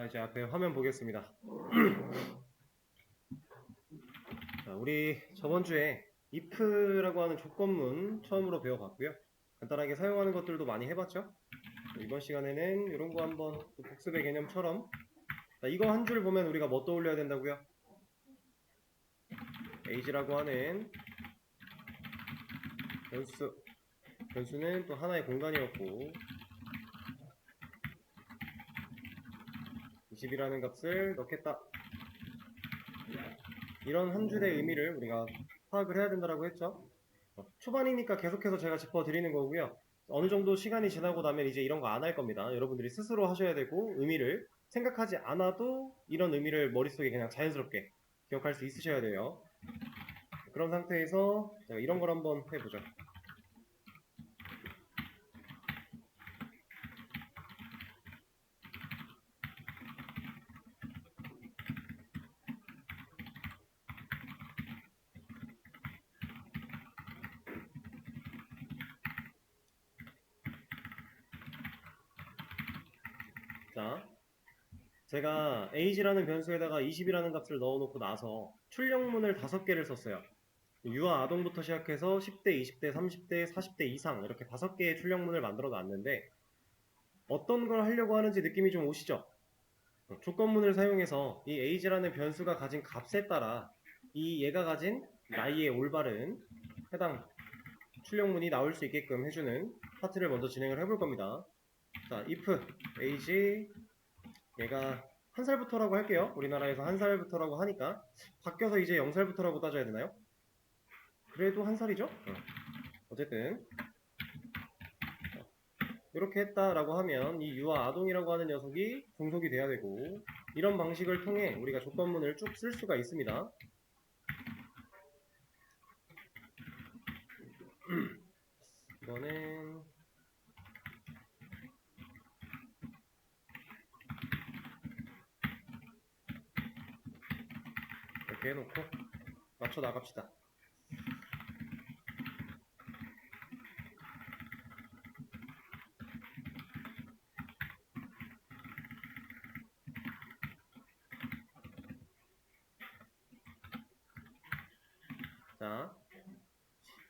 자, 이제 앞에 화면 보겠습니다. 자, 우리 저번 주에 if라고 하는 조건문 처음으로 배워봤고요. 간단하게 사용하는 것들도 많이 해봤죠? 이번 시간에는 이런 거 한번 복습의 개념처럼, 자, 이거 한 줄 보면 우리가 뭐 떠올려야 된다고요? age라고 하는 변수는 또 하나의 공간이었고 20이라는 값을 넣겠다. 이런 한 줄의 의미를 우리가 파악을 해야 된다고 했죠. 초반이니까 계속해서 제가 짚어드리는 거고요. 어느 정도 시간이 지나고 나면 이제 이런 거 안 할 겁니다. 여러분들이 스스로 하셔야 되고 의미를 생각하지 않아도 이런 의미를 머릿속에 그냥 자연스럽게 기억할 수 있으셔야 돼요. 그런 상태에서 제가 이런 걸 한번 해보죠. 자, 제가 age라는 변수에다가 20이라는 값을 넣어놓고 나서 출력문을 5개를 썼어요. 유아 아동부터 시작해서 10대, 20대, 30대, 40대 이상 이렇게 5개의 출력문을 만들어 놨는데 어떤 걸 하려고 하는지 느낌이 좀 오시죠? 조건문을 사용해서 이 age라는 변수가 가진 값에 따라 이 얘가 가진 나이의 올바른 해당 출력문이 나올 수 있게끔 해주는 파트를 먼저 진행을 해볼 겁니다. 자, if age 얘가 1살부터라고 할게요. 우리나라에서 1살부터라고 하니까 바뀌어서 이제 0살부터라고 따져야 되나요? 그래도 1살이죠? 어쨌든 이렇게 했다라고 하면 이 유아 아동이라고 하는 녀석이 종속이 돼야 되고 이런 방식을 통해 우리가 조건문을 쭉 쓸 수가 있습니다. 이거는 이렇게 해놓고 맞춰 나갑시다. 자,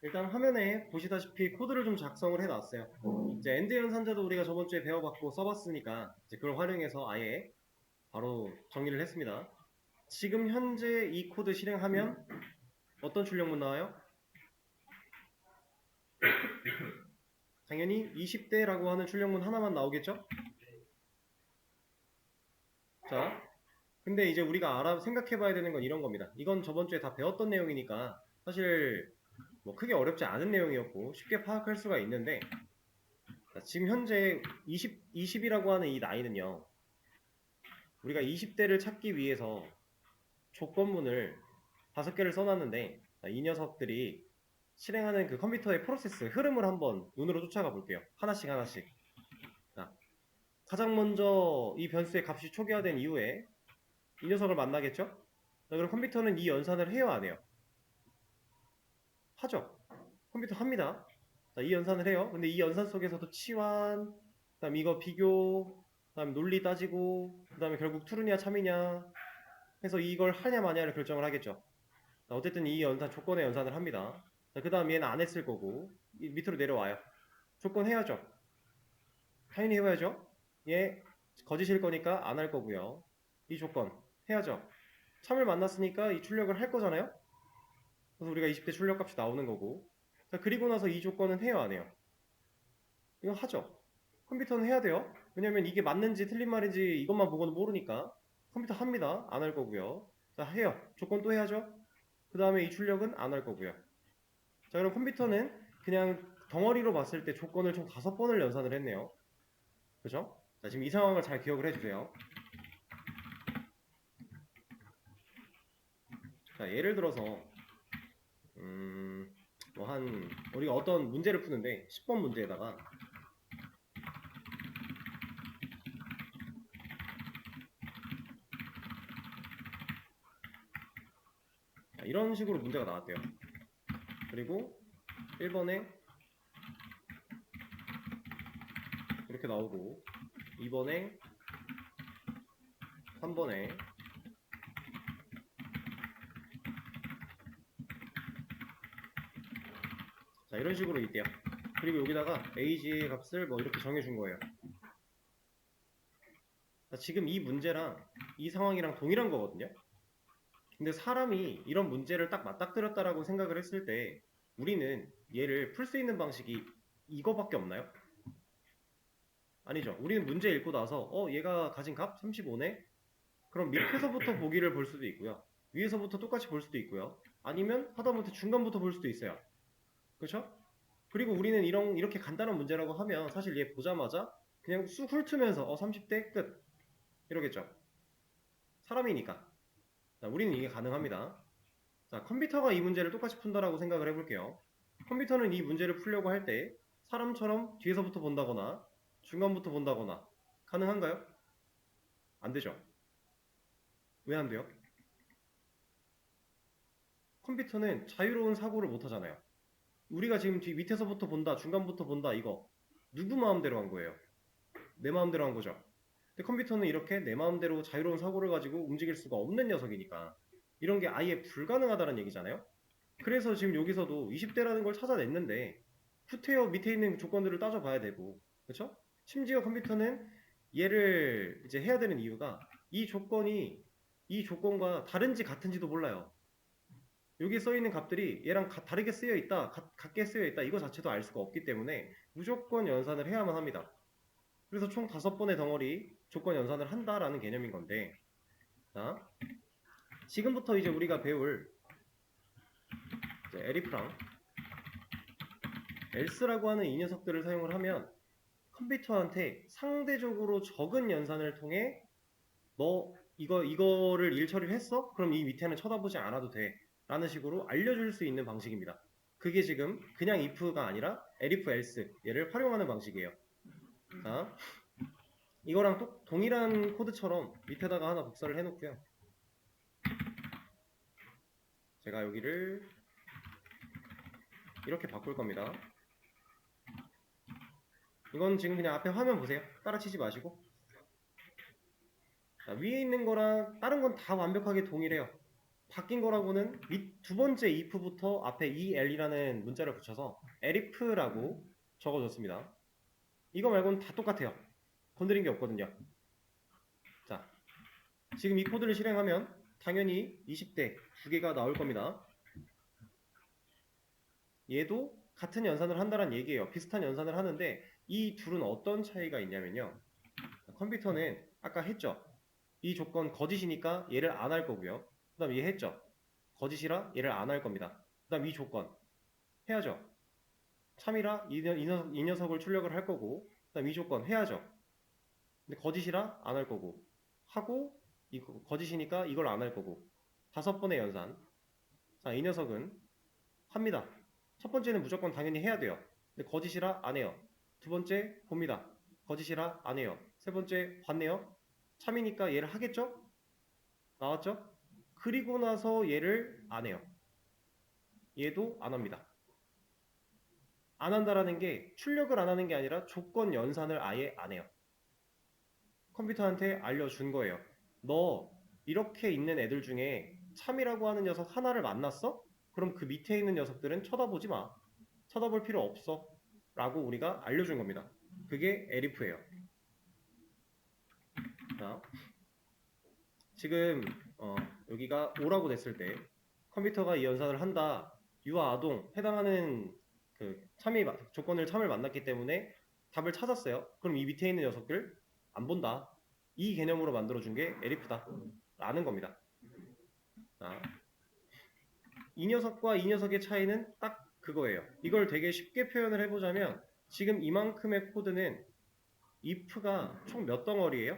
일단 화면에 보시다시피 코드를 좀 작성을 해놨어요. 이제 엔드 연산자도 우리가 저번 주에 배워봤고 써봤으니까 이제 그걸 활용해서 아예 바로 정리를 했습니다. 지금 현재 이 코드 실행하면 어떤 출력문 나와요? 당연히 20대라고 하는 출력문 하나만 나오겠죠? 자, 근데 이제 우리가 생각해봐야 되는 건 이런 겁니다. 이건 저번 주에 다 배웠던 내용이니까 사실 뭐 크게 어렵지 않은 내용이었고 쉽게 파악할 수가 있는데 지금 현재 20이라고 하는 이 나이는요. 우리가 20대를 찾기 위해서 조건문을 5개를 써놨는데 이 녀석들이 실행하는 그 컴퓨터의 프로세스, 흐름을 한번 눈으로 쫓아가 볼게요. 하나씩 하나씩. 자, 가장 먼저 이 변수의 값이 초기화된 이후에 이 녀석을 만나겠죠? 자, 그럼 컴퓨터는 이 연산을 해요, 안 해요? 하죠. 컴퓨터 합니다. 자, 이 연산을 해요. 근데 이 연산 속에서도 치환, 그 다음 이거 비교, 그 다음 논리 따지고, 그 다음에 결국 트루냐 참이냐 해서 이걸 하냐 마냐를 결정을 하겠죠. 자, 어쨌든 이 연산, 조건의 연산을 합니다. 자, 그 다음 얘는 안 했을 거고, 밑으로 내려와요. 조건 해야죠. 당연히 해야죠. 얘 거짓일 거니까 안 할 거고요. 이 조건 해야죠. 참을 만났으니까 이 출력을 할 거잖아요. 그래서 우리가 20대 출력값이 나오는 거고. 자, 그리고 나서 이 조건은 해요, 안 해요? 이거 하죠. 컴퓨터는 해야 돼요. 왜냐면 이게 맞는지 틀린 말인지 이것만 보고는 모르니까. 컴퓨터 합니다. 안 할 거고요. 자, 해요. 조건 또 해야죠. 그 다음에 이 출력은 안 할 거고요. 자, 그럼 컴퓨터는 그냥 덩어리로 봤을 때 조건을 총 5번을 연산을 했네요. 그죠? 자, 지금 이 상황을 잘 기억을 해주세요. 자, 예를 들어서 우리가 어떤 문제를 푸는데 10번 문제에다가 이런 식으로 문제가 나왔대요. 그리고 1번에 이렇게 나오고 2번에 3번에 자 이런 식으로 있대요. 그리고 여기다가 ag의 값을 뭐 이렇게 정해준 거예요. 자, 지금 이 문제랑 이 상황이랑 동일한 거거든요. 근데 사람이 이런 문제를 딱 맞닥뜨렸다라고 생각을 했을 때 우리는 얘를 풀 수 있는 방식이 이거밖에 없나요? 아니죠. 우리는 문제 읽고 나서 얘가 가진 값 35네? 그럼 밑에서부터 보기를 볼 수도 있고요. 위에서부터 똑같이 볼 수도 있고요. 아니면 하다못해 중간부터 볼 수도 있어요. 그렇죠? 그리고 우리는 이렇게 간단한 문제라고 하면 사실 얘 보자마자 그냥 쑥 훑으면서 30대 끝 이러겠죠. 사람이니까. 자, 우리는 이게 가능합니다. 자, 컴퓨터가 이 문제를 똑같이 푼다라고 생각을 해볼게요. 컴퓨터는 이 문제를 풀려고 할 때 사람처럼 뒤에서부터 본다거나 중간부터 본다거나 가능한가요? 안 되죠. 왜 안 돼요? 컴퓨터는 자유로운 사고를 못 하잖아요. 우리가 지금 뒤 밑에서부터 본다, 중간부터 본다 이거 누구 마음대로 한 거예요? 내 마음대로 한 거죠. 근데 컴퓨터는 이렇게 내 마음대로 자유로운 사고를 가지고 움직일 수가 없는 녀석이니까 이런 게 아예 불가능하다는 얘기잖아요. 그래서 지금 여기서도 20대라는 걸 찾아냈는데 후퇴어 밑에 있는 조건들을 따져봐야 되고 그렇죠? 심지어 컴퓨터는 얘를 이제 해야 되는 이유가 이 조건이 이 조건과 다른지 같은지도 몰라요. 여기 써 있는 값들이 얘랑 다르게 쓰여 있다, 같게 쓰여 있다 이거 자체도 알 수가 없기 때문에 무조건 연산을 해야만 합니다. 그래서 총 5번의 덩어리 조건 연산을 한다라는 개념인 건데 자, 지금부터 이제 우리가 배울 elif랑 else라고 하는 이 녀석들을 사용을 하면 컴퓨터한테 상대적으로 적은 연산을 통해 너 이거를 일 처리를 했어? 그럼 이 밑에는 쳐다보지 않아도 돼 라는 식으로 알려줄 수 있는 방식입니다. 그게 지금 그냥 if가 아니라 elif else 얘를 활용하는 방식이에요. 자, 이거랑 또 동일한 코드처럼 밑에다가 하나 복사를 해놓고요. 제가 여기를 이렇게 바꿀 겁니다. 이건 지금 그냥 앞에 화면 보세요. 따라치지 마시고. 자, 위에 있는 거랑 다른 건 다 완벽하게 동일해요. 바뀐 거라고는 두 번째 if부터 앞에 el이라는 문자를 붙여서 elif라고 적어줬습니다. 이거 말고는 다 똑같아요. 건드린 게 없거든요. 자, 지금 이 코드를 실행하면 당연히 20대 두 개가 나올 겁니다. 얘도 같은 연산을 한다는 얘기예요. 비슷한 연산을 하는데 이 둘은 어떤 차이가 있냐면요. 컴퓨터는 아까 했죠. 이 조건 거짓이니까 얘를 안 할 거고요. 그 다음 얘 했죠. 거짓이라 얘를 안 할 겁니다. 그 다음 이 조건 해야죠. 참이라 이 녀석을 출력을 할 거고 그 다음 이 조건 해야죠. 근데 거짓이라 안 할 거고 하고 거짓이니까 이걸 안 할 거고 5번의 연산. 자, 이 녀석은 합니다. 첫 번째는 무조건 당연히 해야 돼요. 근데 거짓이라 안 해요. 두 번째 봅니다. 거짓이라 안 해요. 세 번째 봤네요. 참이니까 얘를 하겠죠? 나왔죠? 그리고 나서 얘를 안 해요. 얘도 안 합니다. 안 한다라는 게 출력을 안 하는 게 아니라 조건 연산을 아예 안 해요. 컴퓨터한테 알려준 거예요. 너 이렇게 있는 애들 중에 참이라고 하는 녀석 하나를 만났어? 그럼 그 밑에 있는 녀석들은 쳐다보지 마. 쳐다볼 필요 없어. 라고 우리가 알려준 겁니다. 그게 elif예요. 자, 지금 여기가 5라고 됐을 때 컴퓨터가 이 연산을 한다. 유아 아동 해당하는 그 조건을 참을 만났기 때문에 답을 찾았어요. 그럼 이 밑에 있는 녀석들 안 본다. 이 개념으로 만들어준 게 elif다. 라는 겁니다. 자, 이 녀석과 이 녀석의 차이는 딱 그거예요. 이걸 되게 쉽게 표현을 해보자면 지금 이만큼의 코드는 if가 총 몇 덩어리예요?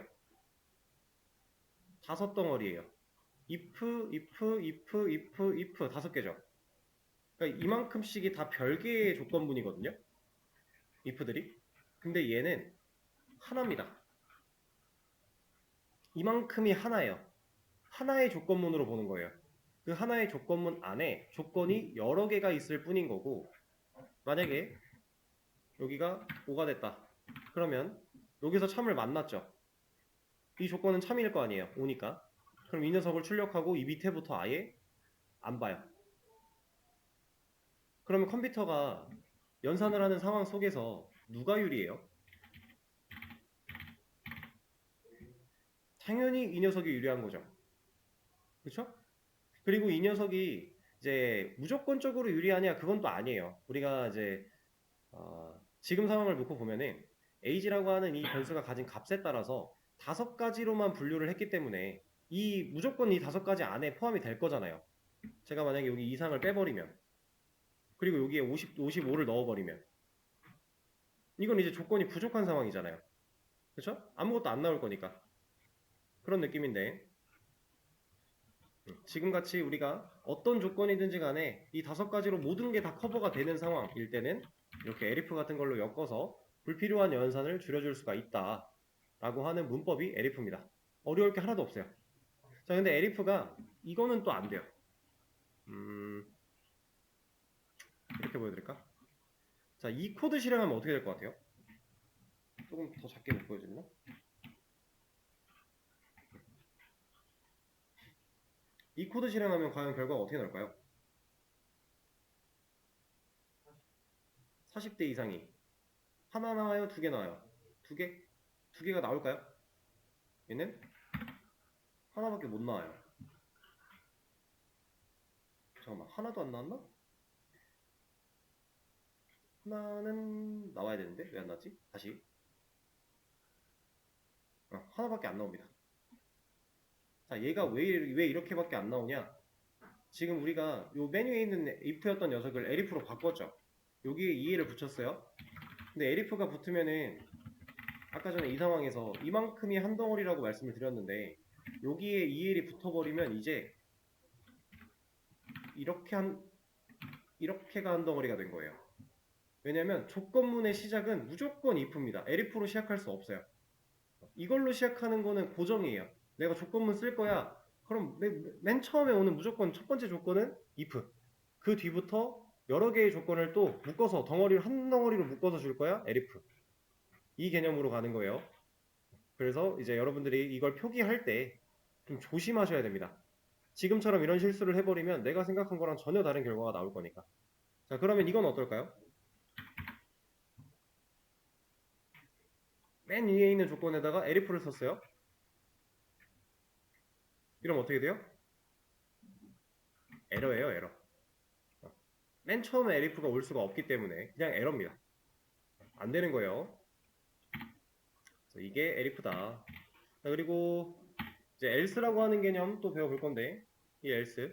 5덩어리예요. if 5개죠. 그러니까 이만큼씩이 다 별개의 조건문이거든요. if들이. 근데 얘는 하나입니다. 이만큼이 하나예요. 하나의 조건문으로 보는 거예요. 그 하나의 조건문 안에 조건이 여러 개가 있을 뿐인 거고 만약에 여기가 5가 됐다. 그러면 여기서 참을 만났죠. 이 조건은 참일 거 아니에요. 오니까. 그럼 이 녀석을 출력하고 이 밑에부터 아예 안 봐요. 그러면 컴퓨터가 연산을 하는 상황 속에서 누가 유리해요? 당연히 이 녀석이 유리한 거죠. 그렇죠? 그리고 이 녀석이 이제 무조건적으로 유리하냐 그건 또 아니에요. 우리가 이제 지금 상황을 놓고 보면은 age라고 하는 이 변수가 가진 값에 따라서 5가지로만 분류를 했기 때문에 이 무조건 이 5가지 안에 포함이 될 거잖아요. 제가 만약에 여기 이상을 빼버리면 그리고 여기에 55를 넣어버리면 이건 이제 조건이 부족한 상황이잖아요. 그렇죠? 아무것도 안 나올 거니까 그런 느낌인데 지금같이 우리가 어떤 조건이든지 간에 이 5가지로 모든 게 다 커버가 되는 상황일 때는 이렇게 elif 같은 걸로 엮어서 불필요한 연산을 줄여줄 수가 있다 라고 하는 문법이 elif입니다. 어려울 게 하나도 없어요. 자, 근데 elif가 이거는 또 안 돼요. 이렇게 보여드릴까? 자, 이 코드 실행하면 어떻게 될 것 같아요? 조금 더 작게 못 보여줬나? 이 코드 실행하면 과연 결과가 어떻게 나올까요? 40대 이상이 하나 나와요? 2개 나와요? 2개? 2개가 나올까요? 얘는 하나밖에 못 나와요. 잠깐만, 하나도 안 나왔나? 하나는 나와야 되는데 왜 안 나왔지? 다시 하나밖에 안 나옵니다. 자, 얘가 왜 이렇게밖에 안 나오냐? 지금 우리가 요 메뉴에 있는 if였던 녀석을 elif로 바꿨죠. 여기에 EL을 붙였어요. 근데 elif가 붙으면은 아까 전에 이 상황에서 이만큼이 한 덩어리라고 말씀을 드렸는데 여기에 EL이 붙어버리면 이제 이렇게가 한 덩어리가 된 거예요. 왜냐면 조건문의 시작은 무조건 if입니다. elif로 시작할 수 없어요. 이걸로 시작하는 거는 고정이에요. 내가 조건문 쓸 거야. 그럼 맨 처음에 오는 무조건 첫 번째 조건은 if. 그 뒤부터 여러 개의 조건을 또 묶어서 덩어리를 한 덩어리로 묶어서 줄 거야. elif. 이 개념으로 가는 거예요. 그래서 이제 여러분들이 이걸 표기할 때 좀 조심하셔야 됩니다. 지금처럼 이런 실수를 해버리면 내가 생각한 거랑 전혀 다른 결과가 나올 거니까. 자, 그러면 이건 어떨까요? 맨 위에 있는 조건에다가 elif를 썼어요. 이러면 어떻게 돼요? 에러예요, 에러. 맨 처음에 elif가 올 수가 없기 때문에 그냥 에러입니다. 안 되는 거예요. 이게 elif다. 그리고 이제 else라고 하는 개념 또 배워볼 건데 이 else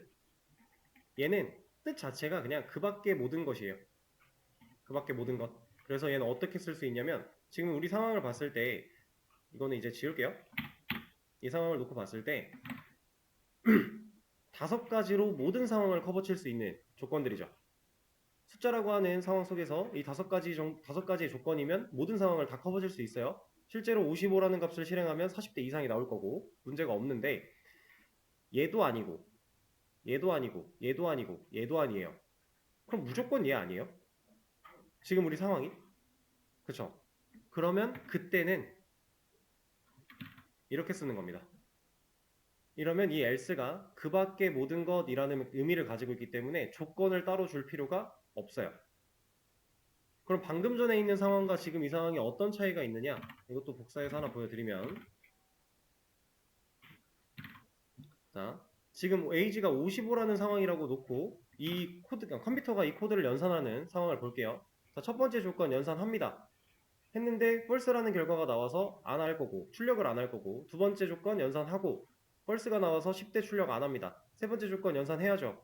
얘는 뜻 자체가 그냥 그 밖의 모든 것이에요. 그 밖의 모든 것. 그래서 얘는 어떻게 쓸 수 있냐면 지금 우리 상황을 봤을 때 이거는 이제 지울게요. 이 상황을 놓고 봤을 때 5가지로 모든 상황을 커버칠 수 있는 조건들이죠. 숫자라고 하는 상황 속에서 이 5가지의 조건이면 모든 상황을 다 커버칠 수 있어요. 실제로 55라는 값을 실행하면 40대 이상이 나올 거고 문제가 없는데 얘도 아니고 얘도 아니고 얘도 아니고 얘도 아니에요. 그럼 무조건 얘 아니에요? 지금 우리 상황이? 그쵸? 그러면 그때는 이렇게 쓰는 겁니다. 이러면 이 else가 그 밖의 모든 것이라는 의미를 가지고 있기 때문에 조건을 따로 줄 필요가 없어요. 그럼 방금 전에 있는 상황과 지금 이 상황이 어떤 차이가 있느냐? 이것도 복사해서 하나 보여드리면 자, 지금 age가 55라는 상황이라고 놓고 이 코드, 컴퓨터가 이 코드를 연산하는 상황을 볼게요. 자, 첫 번째 조건 연산합니다. 했는데 false라는 결과가 나와서 안 할 거고 출력을 안 할 거고 두 번째 조건 연산하고 false가 나와서 10대 출력 안 합니다. 세 번째 조건 연산해야죠.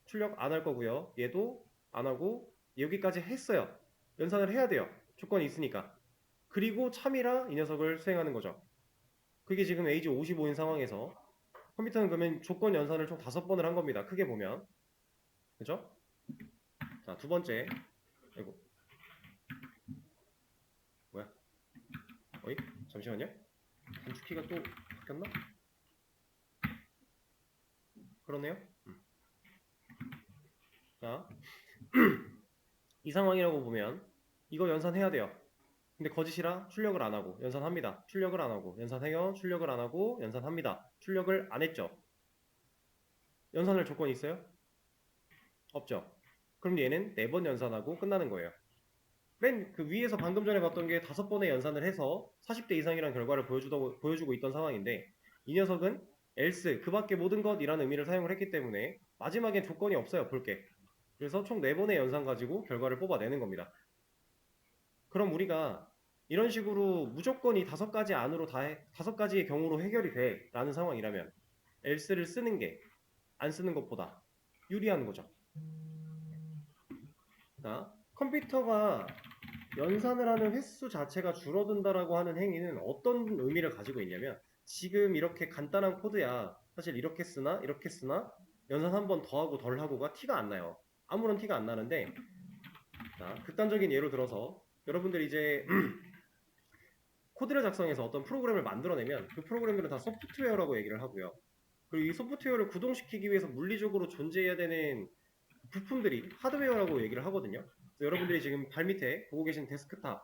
출력 안 할 거고요. 얘도 안 하고 여기까지 했어요. 연산을 해야 돼요. 조건이 있으니까. 그리고 참이라 이 녀석을 수행하는 거죠. 그게 지금 age 55인 상황에서 컴퓨터는 그러면 조건 연산을 총 5번을 한 겁니다. 크게 보면. 그죠? 자, 두 번째. 아이고. 뭐야? 어이? 잠시만요. 단축키가 또 바뀌었나? 그러네요. 자, 이 상황이라고 보면 이거 연산해야 돼요. 근데 거짓이라 출력을 안 하고 연산합니다. 출력을 안 하고 연산해요. 출력을 안 하고 연산합니다. 출력을 안 했죠. 연산할 조건이 있어요? 없죠. 그럼 얘는 4번 연산하고 끝나는 거예요. 맨 그 위에서 방금 전에 봤던 게 5번의 연산을 해서 40대 이상이라는 결과를 보여주고 있던 상황인데 이 녀석은 else 그 밖의 모든 것이라는 의미를 사용을 했기 때문에 마지막엔 조건이 없어요. 볼게. 그래서 총 4번의 연산 가지고 결과를 뽑아내는 겁니다. 그럼 우리가 이런 식으로 무조건 이 5가지 안으로 5가지의 경우로 해결이 돼 라는 상황이라면 else를 쓰는 게 안 쓰는 것보다 유리한 거죠. 자, 컴퓨터가 연산을 하는 횟수 자체가 줄어든다라고 하는 행위는 어떤 의미를 가지고 있냐면 지금 이렇게 간단한 코드야 사실 이렇게 쓰나 연산 한 번 더 하고 덜 하고가 티가 안 나요. 아무런 티가 안 나는데 자, 극단적인 예로 들어서 여러분들이 이제 코드를 작성해서 어떤 프로그램을 만들어내면 그 프로그램들은 다 소프트웨어라고 얘기를 하고요. 그리고 이 소프트웨어를 구동시키기 위해서 물리적으로 존재해야 되는 부품들이 하드웨어라고 얘기를 하거든요. 그래서 여러분들이 지금 발밑에 보고 계신 데스크탑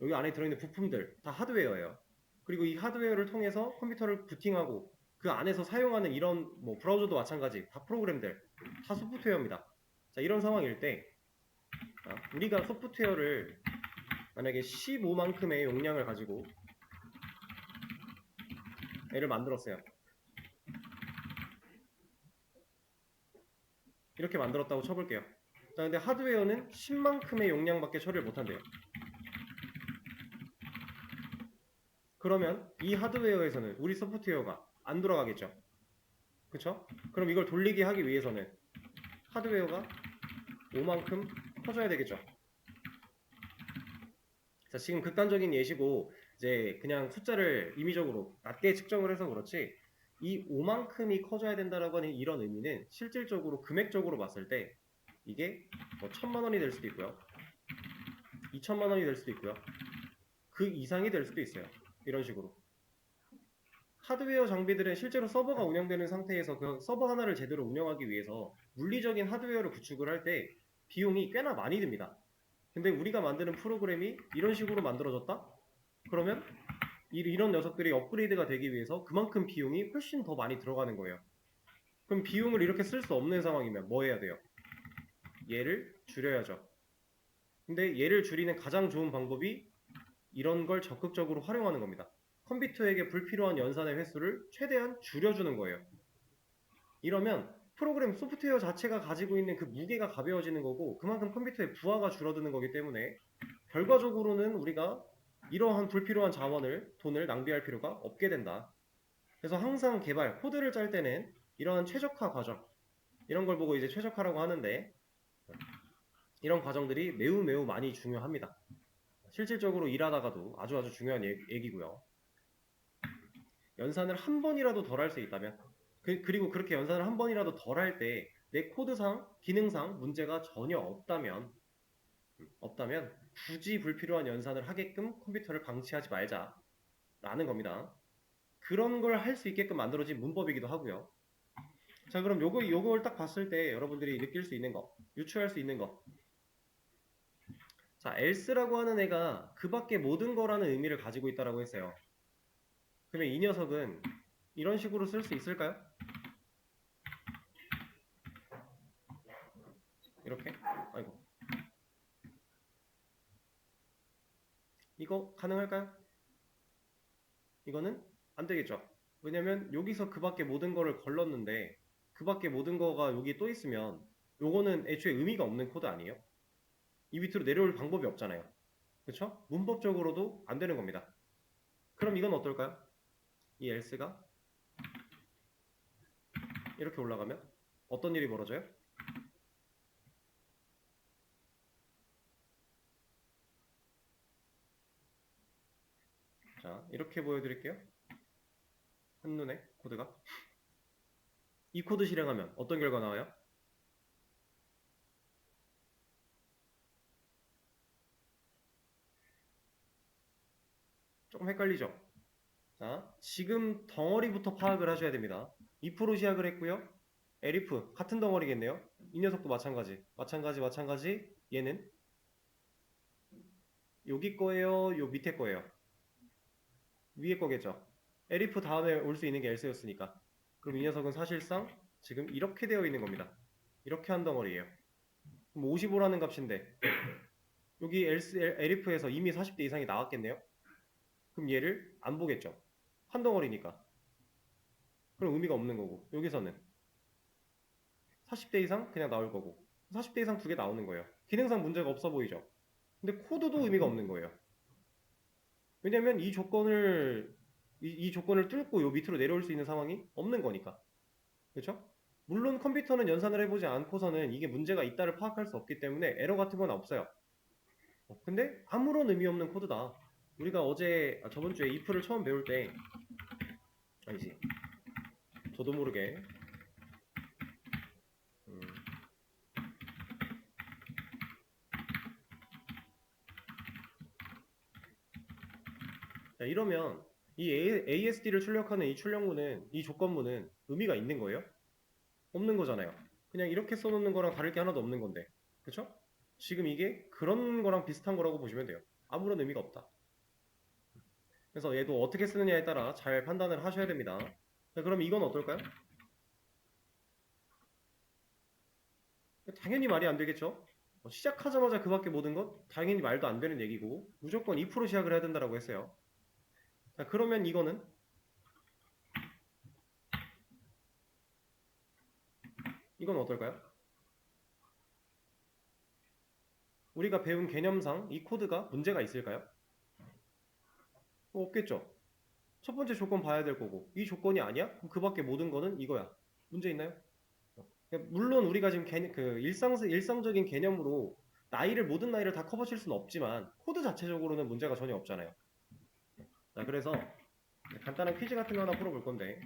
여기 안에 들어있는 부품들 다 하드웨어예요. 그리고 이 하드웨어를 통해서 컴퓨터를 부팅하고 그 안에서 사용하는 이런 뭐 브라우저도 마찬가지 다 프로그램들 다 소프트웨어입니다. 자, 이런 상황일 때 우리가 소프트웨어를 만약에 15만큼의 용량을 가지고 애를 만들었어요. 이렇게 만들었다고 쳐볼게요. 자, 근데 하드웨어는 10만큼의 용량밖에 처리를 못한대요. 그러면 이 하드웨어에서는 우리 소프트웨어가 안 돌아가겠죠. 그쵸? 그럼 이걸 돌리게 하기 위해서는 하드웨어가 5만큼 커져야 되겠죠. 자, 지금 극단적인 예시고 이제 그냥 숫자를 임의적으로 낮게 측정을 해서 그렇지 이 5만큼이 커져야 된다라고 하는 이런 의미는 실질적으로 금액적으로 봤을 때 이게 뭐 1000만 원이 될 수도 있고요. 2000만 원이 될 수도 있고요. 그 이상이 될 수도 있어요. 이런 식으로. 하드웨어 장비들은 실제로 서버가 운영되는 상태에서 그 서버 하나를 제대로 운영하기 위해서 물리적인 하드웨어를 구축을 할 때 비용이 꽤나 많이 듭니다. 근데 우리가 만드는 프로그램이 이런 식으로 만들어졌다? 그러면 이런 녀석들이 업그레이드가 되기 위해서 그만큼 비용이 훨씬 더 많이 들어가는 거예요. 그럼 비용을 이렇게 쓸 수 없는 상황이면 뭐 해야 돼요? 얘를 줄여야죠. 근데 얘를 줄이는 가장 좋은 방법이 이런 걸 적극적으로 활용하는 겁니다. 컴퓨터에게 불필요한 연산의 횟수를 최대한 줄여주는 거예요. 이러면 프로그램 소프트웨어 자체가 가지고 있는 그 무게가 가벼워지는 거고 그만큼 컴퓨터의 부하가 줄어드는 거기 때문에 결과적으로는 우리가 이러한 불필요한 돈을 낭비할 필요가 없게 된다. 그래서 항상 코드를 짤 때는 이러한 최적화 과정, 이런 걸 보고 이제 최적화라고 하는데 이런 과정들이 매우 매우 많이 중요합니다. 실질적으로 일하다가도 아주 중요한 얘기고요. 연산을 한 번이라도 덜 할 수 있다면 그리고 그렇게 연산을 한 번이라도 덜 할 때 내 코드상, 기능상 문제가 전혀 없다면 굳이 불필요한 연산을 하게끔 컴퓨터를 방치하지 말자라는 겁니다. 그런 걸 할 수 있게끔 만들어진 문법이기도 하고요. 자, 그럼 요걸 딱 봤을 때 여러분들이 느낄 수 있는 거, 유추할 수 있는 거. 자, else라고 하는 애가 그 밖에 모든 거라는 의미를 가지고 있다라고 했어요. 그러면 이 녀석은 이런 식으로 쓸 수 있을까요? 이렇게? 아이고. 이거 가능할까요? 이거는 안 되겠죠. 왜냐면 여기서 그 밖에 모든 거를 걸렀는데 그 밖에 모든 거가 여기 또 있으면 요거는 애초에 의미가 없는 코드 아니에요? 이 밑으로 내려올 방법이 없잖아요. 그쵸? 문법적으로도 안 되는 겁니다. 그럼 이건 어떨까요? 이 else가 이렇게 올라가면 어떤 일이 벌어져요? 자, 이렇게 보여드릴게요. 한눈에 코드가. 이 코드 실행하면 어떤 결과 나와요? 조금 헷갈리죠? 자, 지금 덩어리부터 파악을 하셔야 됩니다. 2% 시작을 했고요. elif 같은 덩어리겠네요. 이 녀석도 마찬가지. 얘는 여기 거예요? 요 밑에 거예요? 위에 거겠죠? elif 다음에 올 수 있는 게 else였으니까. 그럼 이 녀석은 사실상 지금 이렇게 되어 있는 겁니다. 이렇게 한 덩어리예요. 그럼 55라는 값인데 여기 elif에서 이미 40대 이상이 나왔겠네요? 그럼 얘를 안 보겠죠? 한 덩어리니까. 그럼 의미가 없는 거고 여기서는 40대 이상 그냥 나올 거고 40대 이상 두 개 나오는 거예요. 기능상 문제가 없어 보이죠? 근데 코드도 의미가 없는 거예요. 왜냐면 이 조건을 뚫고 요 밑으로 내려올 수 있는 상황이 없는 거니까. 그렇죠? 물론 컴퓨터는 연산을 해보지 않고서는 이게 문제가 있다를 파악할 수 없기 때문에 에러 같은 건 없어요. 근데 아무런 의미 없는 코드다. 우리가 저번 주에 if를 처음 배울 때 아니지 저도 모르게 음, 자, 이러면 이 ASD를 출력하는 이 출력문은 이 조건문은 의미가 있는 거예요? 없는 거잖아요. 그냥 이렇게 써놓는 거랑 다를 게 하나도 없는 건데 그쵸? 지금 이게 그런 거랑 비슷한 거라고 보시면 돼요. 아무런 의미가 없다. 그래서 얘도 어떻게 쓰느냐에 따라 잘 판단을 하셔야 됩니다. 자, 그럼 이건 어떨까요? 당연히 말이 안 되겠죠? 시작하자마자 그 밖에 모든 것? 당연히 말도 안 되는 얘기고 무조건 2% 시작을 해야 된다고 했어요. 자, 그러면 이건 어떨까요? 우리가 배운 개념상 이 코드가 문제가 있을까요? 없겠죠. 첫 번째 조건 봐야 될 거고 이 조건이 아니야? 그럼 그 밖에 모든 거는 이거야. 문제 있나요? 물론 우리가 지금 일상적인 개념으로 모든 나이를 다 커버칠 수는 없지만 코드 자체적으로는 문제가 전혀 없잖아요. 자, 그래서 간단한 퀴즈 같은 거 하나 풀어볼 건데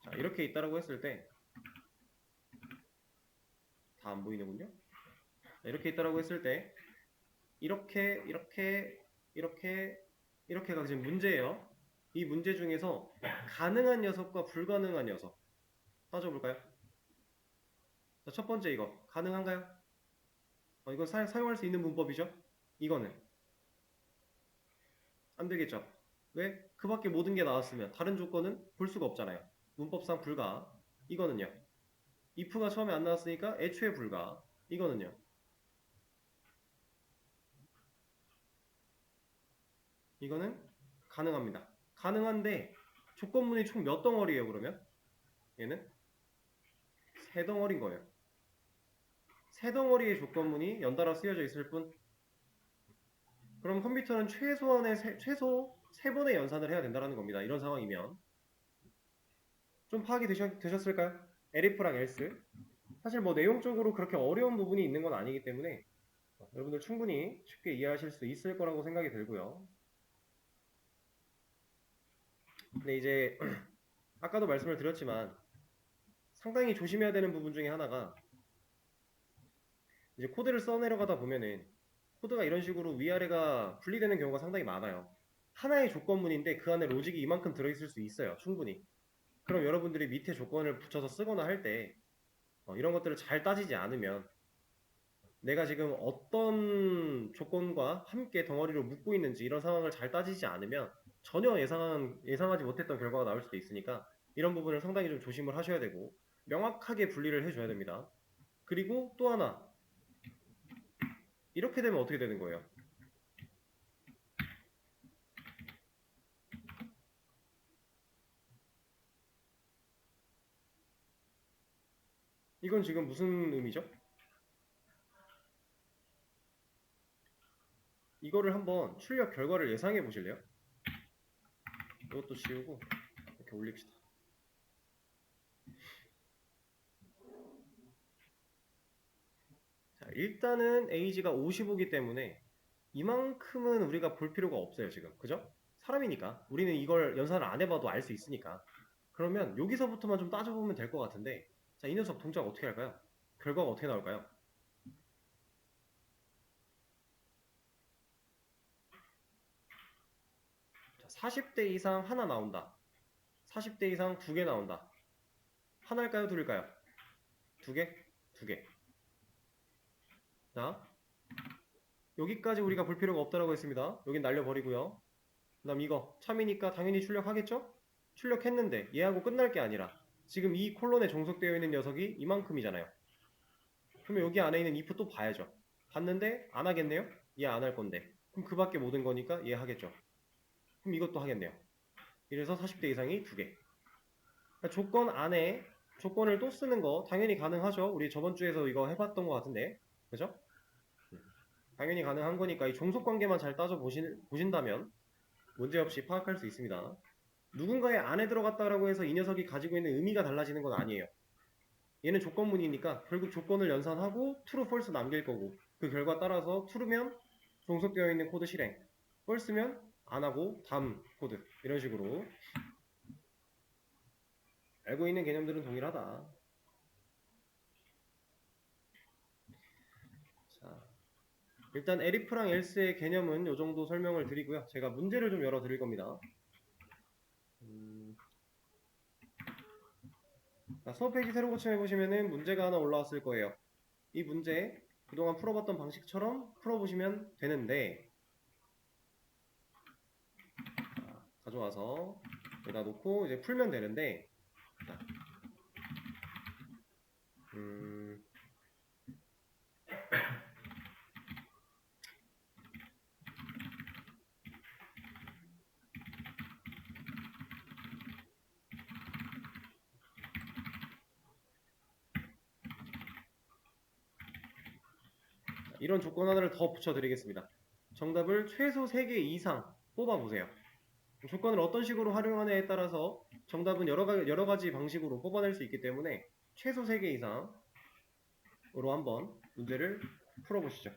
자, 이렇게 있다라고 했을 때 다 안 보이는군요. 자, 이렇게 있다라고 했을 때 이렇게 이렇게 이렇게 이렇게가 지금 문제예요. 이 문제 중에서 가능한 녀석과 불가능한 녀석 따져볼까요? 자, 첫 번째 이거 가능한가요? 이거 사용할 수 있는 문법이죠? 이거는 안 되겠죠? 왜? 그 밖에 모든 게 나왔으면 다른 조건은 볼 수가 없잖아요. 문법상 불가. 이거는요. if가 처음에 안 나왔으니까 애초에 불가. 이거는요. 이거는 가능합니다. 가능한데 조건문이 총 몇 덩어리예요, 그러면? 얘는 세 덩어리인 거예요. 세 덩어리의 조건문이 연달아 쓰여져 있을 뿐. 그럼 컴퓨터는 최소 세 번의 연산을 해야 된다는 겁니다. 이런 상황이면. 좀 파악이 되셨을까요? elif랑 else. 사실 뭐 내용적으로 그렇게 어려운 부분이 있는 건 아니기 때문에 여러분들 충분히 쉽게 이해하실 수 있을 거라고 생각이 들고요. 근데 이제 아까도 말씀을 드렸지만 상당히 조심해야 되는 부분 중에 하나가 이제 코드를 써내려가다 보면은 코드가 이런 식으로 위아래가 분리되는 경우가 상당히 많아요. 하나의 조건문인데 그 안에 로직이 이만큼 들어있을 수 있어요. 충분히. 그럼 여러분들이 밑에 조건을 붙여서 쓰거나 할 때 이런 것들을 잘 따지지 않으면 내가 지금 어떤 조건과 함께 덩어리로 묶고 있는지 이런 상황을 잘 따지지 않으면 전혀 예상하지 못했던 결과가 나올 수도 있으니까 이런 부분을 상당히 좀 조심을 하셔야 되고 명확하게 분리를 해줘야 됩니다. 그리고 또 하나 이렇게 되면 어떻게 되는 거예요? 이건 지금 무슨 의미죠? 이거를 한번 출력 결과를 예상해 보실래요? 이것도 지우고 이렇게 올립시다. 자, 일단은 age가 55기 때문에 이만큼은 우리가 볼 필요가 없어요, 지금. 그죠? 사람이니까. 우리는 이걸 연산을 안 해봐도 알 수 있으니까. 그러면 여기서부터만 좀 따져보면 될 것 같은데, 자, 이 녀석 동작 어떻게 할까요? 결과가 어떻게 나올까요? 자, 40대 이상 하나 나온다. 40대 이상 두 개 나온다. 하나일까요? 둘일까요? 두 개? 두 개. 자, 여기까지 우리가 볼 필요가 없다라고 했습니다. 여긴 날려버리고요. 그 다음 이거 참이니까 당연히 출력하겠죠? 출력했는데 얘하고 끝날 게 아니라 지금 이 콜론에 종속되어 있는 녀석이 이만큼이잖아요. 그러면 여기 안에 있는 if 또 봐야죠. 봤는데 안 하겠네요? 얘 안 할 건데. 그럼 그 밖에 모든 거니까 얘 하겠죠. 그럼 이것도 하겠네요. 이래서 40대 이상이 두 개. 그러니까 조건 안에 조건을 또 쓰는 거 당연히 가능하죠. 우리 저번 주에서 이거 해봤던 것 같은데. 그죠? 당연히 가능한 거니까 이 종속 관계만 잘 따져 보신다면 문제없이 파악할 수 있습니다. 누군가의 안에 들어갔다라고 해서 이 녀석이 가지고 있는 의미가 달라지는 건 아니에요. 얘는 조건문이니까 결국 조건을 연산하고 true, false 남길 거고 그 결과 따라서 true면 종속되어 있는 코드 실행, false면 안 하고 다음 코드 이런 식으로 알고 있는 개념들은 동일하다. 자, 일단 elif랑 else의 개념은 이 정도 설명을 드리고요. 제가 문제를 좀 열어 드릴 겁니다. 수업 페이지 새로 고침해 보시면은 문제가 하나 올라왔을 거예요. 이 문제 그동안 풀어봤던 방식처럼 풀어보시면 되는데 가져와서 여기다 놓고 이제 풀면 되는데 이런 조건 하나를 더 붙여드리겠습니다. 정답을 최소 3개 이상 뽑아보세요. 조건을 어떤 식으로 활용하느냐에 따라서 정답은 여러 가지 방식으로 뽑아낼 수 있기 때문에 최소 3개 이상으로 한번 문제를 풀어보시죠.